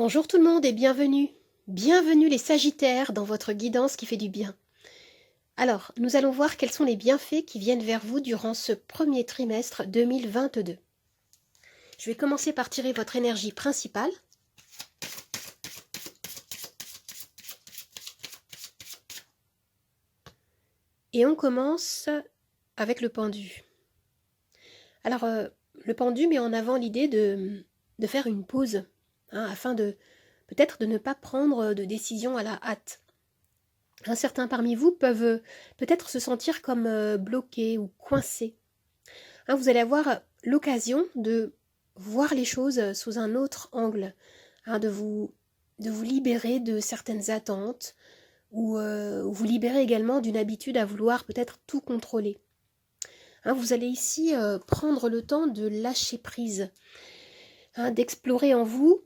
Bonjour tout le monde et bienvenue. Bienvenue les Sagittaires dans votre guidance qui fait du bien. Alors, nous allons voir quels sont les bienfaits qui viennent vers vous durant ce premier trimestre 2022. Je vais commencer par tirer votre énergie principale. Et on commence avec le pendu. Alors, le pendu met en avant l'idée de faire une pause, afin de peut-être de ne pas prendre de décision à la hâte. Certains parmi vous peuvent peut-être se sentir comme bloqués ou coincés. Vous allez avoir l'occasion de voir les choses sous un autre angle, de vous libérer de certaines attentes ou vous libérer également d'une habitude à vouloir peut-être tout contrôler. Vous allez ici prendre le temps de lâcher prise, d'explorer en vous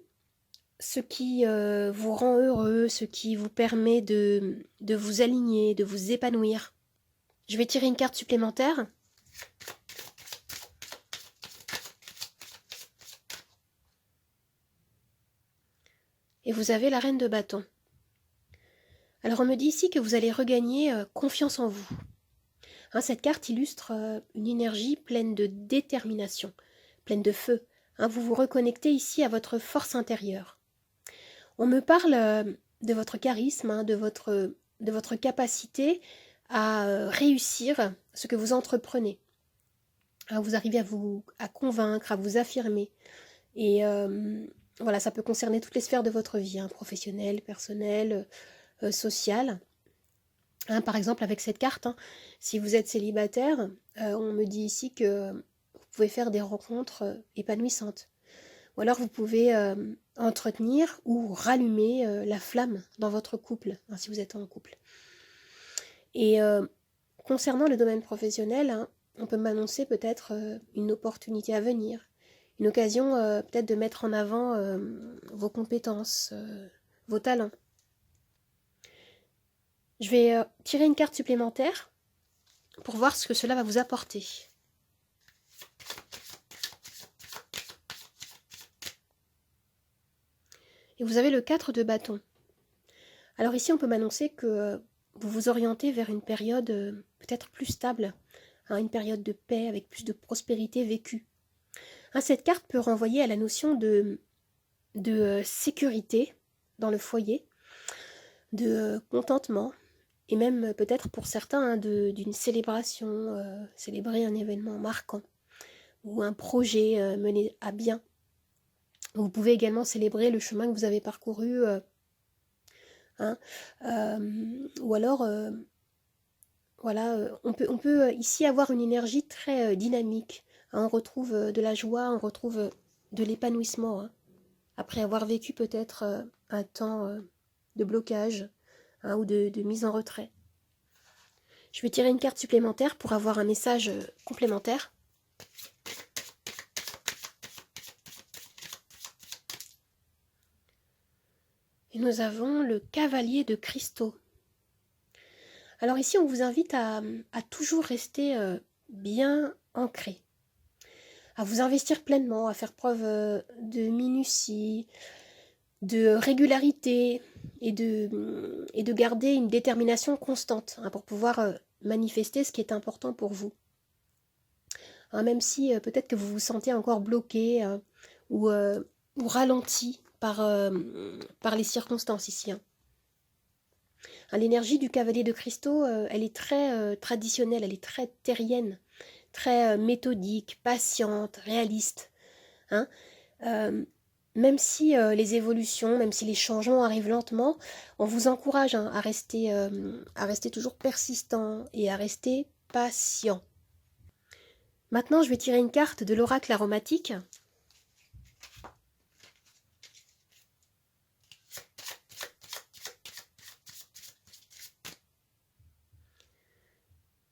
ce qui vous rend heureux, ce qui vous permet de vous aligner, de vous épanouir. Je vais tirer une carte supplémentaire. Et vous avez la reine de bâton. Alors on me dit ici que vous allez regagner confiance en vous. Cette carte illustre une énergie pleine de détermination, pleine de feu. Vous vous reconnectez ici à votre force intérieure. On me parle de votre charisme, de votre capacité à réussir ce que vous entreprenez. Vous arrivez à convaincre, à vous affirmer. Et voilà, ça peut concerner toutes les sphères de votre vie, professionnelle, personnelle, sociale. Par exemple, avec cette carte, si vous êtes célibataire, on me dit ici que vous pouvez faire des rencontres épanouissantes. Ou alors vous pouvez entretenir ou rallumer la flamme dans votre couple, si vous êtes en couple. Et concernant le domaine professionnel, on peut m'annoncer peut-être une opportunité à venir, une occasion peut-être de mettre en avant vos compétences, vos talents. Je vais tirer une carte supplémentaire pour voir ce que cela va vous apporter. Et vous avez le 4 de bâton. Alors ici, on peut m'annoncer que vous vous orientez vers une période peut-être plus stable, une période de paix avec plus de prospérité vécue. Cette carte peut renvoyer à la notion de sécurité dans le foyer, de contentement, et même peut-être pour certains d'une célébration, célébrer un événement marquant, ou un projet mené à bien. Vous pouvez également célébrer le chemin que vous avez parcouru, ou alors, voilà, on peut ici avoir une énergie très dynamique. On retrouve de la joie, on retrouve de l'épanouissement, après avoir vécu peut-être un temps de blocage, ou de mise en retrait. Je vais tirer une carte supplémentaire pour avoir un message complémentaire. Et nous avons le cavalier de cristaux. Alors ici, on vous invite à toujours rester bien ancré, à vous investir pleinement, à faire preuve de minutie, de régularité et de garder une détermination constante pour pouvoir manifester ce qui est important pour vous. Même si peut-être que vous vous sentez encore bloqué ou ralenti par les circonstances ici. L'énergie du cavalier de cristaux, elle est très traditionnelle, elle est très terrienne, très méthodique, patiente, réaliste. Même si les évolutions, même si les changements arrivent lentement, on vous encourage à rester toujours persistant et à rester patient. Maintenant, je vais tirer une carte de l'oracle aromatique.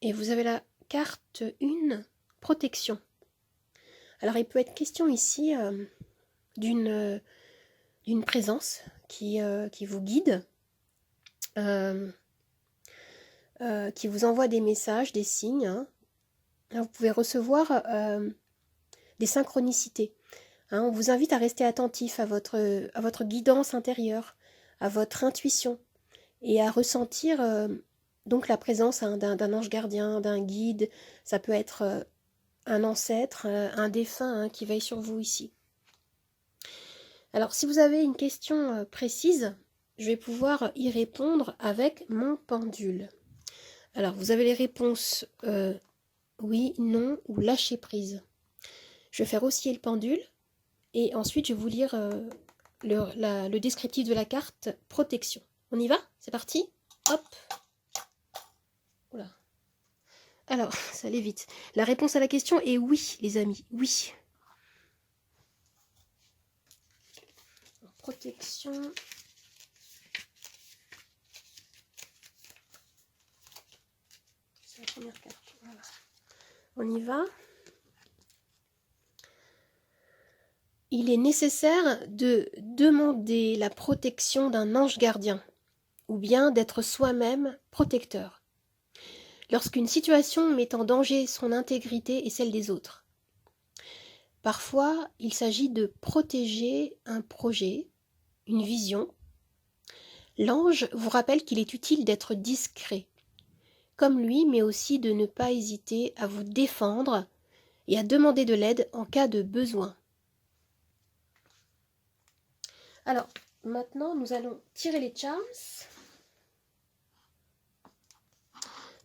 Et vous avez la carte 1, protection. Alors, il peut être question ici d'une présence qui vous guide, qui vous envoie des messages, des signes. Vous pouvez recevoir des synchronicités. Hein, on vous invite à rester attentif à votre guidance intérieure, à votre intuition, et à ressentir donc la présence d'un ange gardien, d'un guide. Ça peut être un ancêtre, un défunt hein, qui veille sur vous ici. Alors, si vous avez une question précise, je vais pouvoir y répondre avec mon pendule. Alors, vous avez les réponses oui, non ou lâcher prise. Je vais faire osciller le pendule et ensuite je vais vous lire le descriptif de la carte protection. On y va? C'est parti? Hop! Oula. Alors, ça allait vite. La réponse à la question est oui, les amis, oui. Protection. C'est la première carte. Voilà. On y va. Il est nécessaire de demander la protection d'un ange gardien, ou bien d'être soi-même protecteur, lorsqu'une situation met en danger son intégrité et celle des autres. Parfois, il s'agit de protéger un projet, une vision. L'ange vous rappelle qu'il est utile d'être discret, comme lui, mais aussi de ne pas hésiter à vous défendre et à demander de l'aide en cas de besoin. Alors, maintenant, nous allons tirer les charms.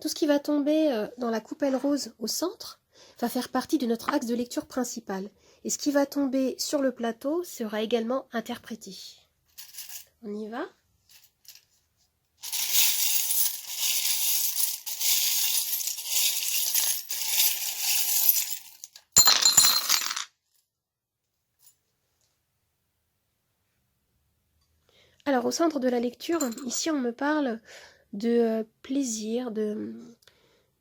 Tout ce qui va tomber dans la coupelle rose au centre va faire partie de notre axe de lecture principal. Et ce qui va tomber sur le plateau sera également interprété. On y va? Alors, au centre de la lecture, ici, on me parle de plaisir, de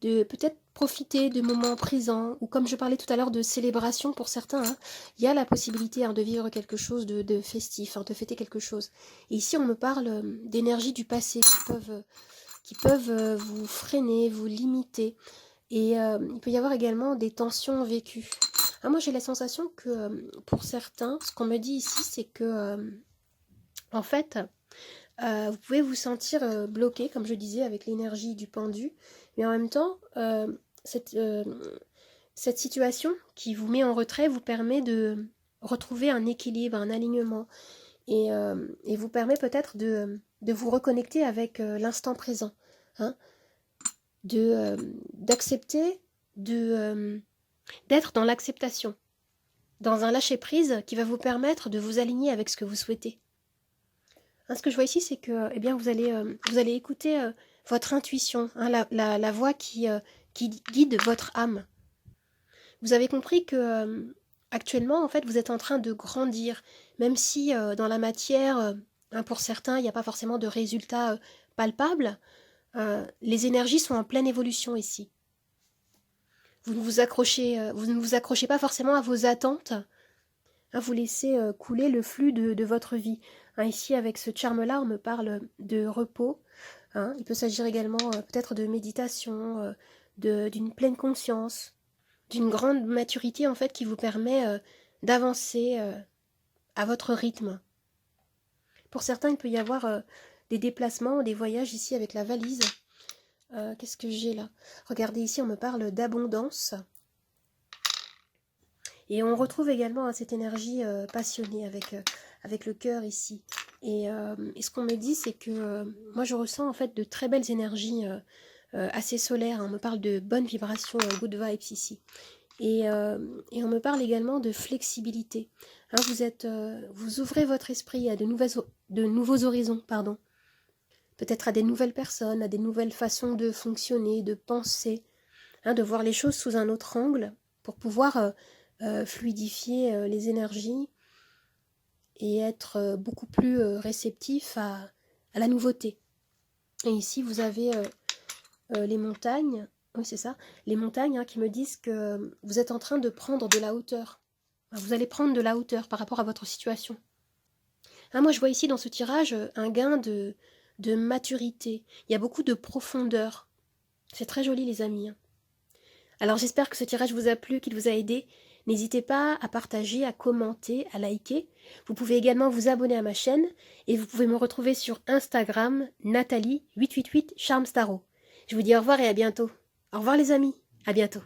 peut-être profiter de moments présents, ou comme je parlais tout à l'heure de célébration pour certains, hein, il y a la possibilité de vivre quelque chose de festif, hein, de fêter quelque chose. Et ici, on me parle d'énergies du passé qui peuvent vous freiner, vous limiter. Et il peut y avoir également des tensions vécues. Ah, moi, j'ai la sensation que pour certains, ce qu'on me dit ici, c'est que, en fait, vous pouvez vous sentir bloqué, comme je disais, avec l'énergie du pendu, mais en même temps, cette situation qui vous met en retrait vous permet de retrouver un équilibre, un alignement, et vous permet peut-être de vous reconnecter avec l'instant présent, hein, d'accepter, d'être dans l'acceptation, dans un lâcher-prise qui va vous permettre de vous aligner avec ce que vous souhaitez. Hein, ce que je vois ici, c'est que eh bien, vous allez écouter votre intuition, hein, la voix qui guide votre âme. Vous avez compris que actuellement, en fait, vous êtes en train de grandir, même si dans la matière, hein, pour certains, il n'y a pas forcément de résultats palpables. Les énergies sont en pleine évolution ici. Vous ne vous accrochez pas forcément à vos attentes. Hein, vous laissez couler le flux de votre vie. Hein, ici, avec ce charme-là, on me parle de repos. Hein, il peut s'agir également peut-être de méditation, d'une pleine conscience, d'une grande maturité en fait qui vous permet d'avancer à votre rythme. Pour certains, il peut y avoir des déplacements, des voyages ici avec la valise. Qu'est-ce que j'ai là? Regardez ici, on me parle d'abondance. Et on retrouve également hein, cette énergie passionnée avec le cœur ici. Et ce qu'on me dit, c'est que moi je ressens en fait de très belles énergies assez solaires. Hein. On me parle de bonnes vibrations, good vibes ici. Et on me parle également de flexibilité. Hein, vous ouvrez votre esprit à de nouveaux horizons, pardon. Peut-être à des nouvelles personnes, à des nouvelles façons de fonctionner, de penser, hein, de voir les choses sous un autre angle pour pouvoir fluidifier les énergies et être beaucoup plus réceptif à la nouveauté. Et ici, vous avez les montagnes. Oui, c'est ça. Les montagnes hein, qui me disent que vous êtes en train de prendre de la hauteur. Vous allez prendre de la hauteur par rapport à votre situation. Hein, moi, je vois ici dans ce tirage un gain de maturité. Il y a beaucoup de profondeur. C'est très joli, les amis. Alors, j'espère que ce tirage vous a plu, qu'il vous a aidé. N'hésitez pas à partager, à commenter, à liker. Vous pouvez également vous abonner à ma chaîne et vous pouvez me retrouver sur Instagram, Nathalie888 Charmes Tarot. Je vous dis au revoir et à bientôt. Au revoir les amis, à bientôt.